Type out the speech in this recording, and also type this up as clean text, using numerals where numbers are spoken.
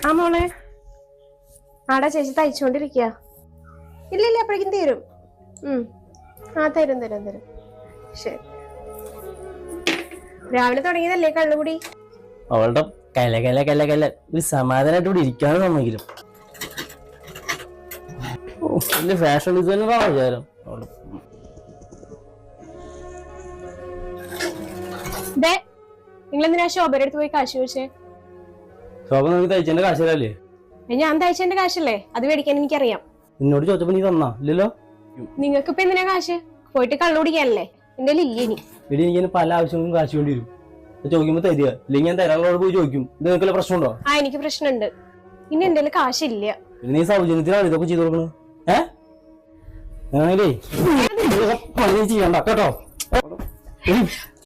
ആ മോളെ, ആടാ ചേച്ചി തയ്ച്ചോണ്ടിരിക്കുക. ഇല്ല അപ്പോഴേക്കും തീരും. ആ തരും. ശരി. രാവിലെ തുടങ്ങിയതല്ലേ കള്ളുകൂടി? അവളുടെ കല ഒരു സമാധാനമായിട്ട് ഇവിടെ ഇരിക്കാനും സമ്മതിക്കില്ല. വലിയ ഫാഷൻ ഡിസൈനറാണ് വിചാരം. നിങ്ങൾ എന്തിനാ ശോഭയുടെ അടുത്ത് പോയി കാശ് ചോദിച്ചേ? ശോഭ നമുക്ക് തയ്ച്ചതിന്റെ കാശല്ലേ? ഞാൻ തയ്ച്ചതിന്റെ കാശല്ലേ? അത് മേടിക്കാൻ എനിക്കറിയാം. നിന്നോട് ചോദിച്ചപ്പോ നീ തന്നാ ഇല്ലല്ലോ? നിങ്ങൾക്ക് ഇപ്പൊ എന്തിനാ കാശ്? പോയിട്ട് കള്ളു കുടിക്കാനല്ലേ? എന്റെ ഇല്ലേ ഇനി ഇവിടെ എനിക്ക് പല ആവശ്യങ്ങളും കാശ് വേണ്ടി വരും. ചോദിക്കുമ്പോ തരിക, ഇല്ലെങ്കിൽ ഞാൻ തരാളോട് പോയി ചോദിക്കും. ഇത് നിനക്കുള്ള പ്രശ്നമുണ്ടോ? ആ, എനിക്ക് പ്രശ്നമുണ്ട്. ഇനി എന്റെ കാശില്ല. നീ സൗജന്യത്തിനാണ് ഇതൊക്കെ ചെയ്ത് കൊടുക്കണത്. പണി ചെയ്യണ്ട കേട്ടോ.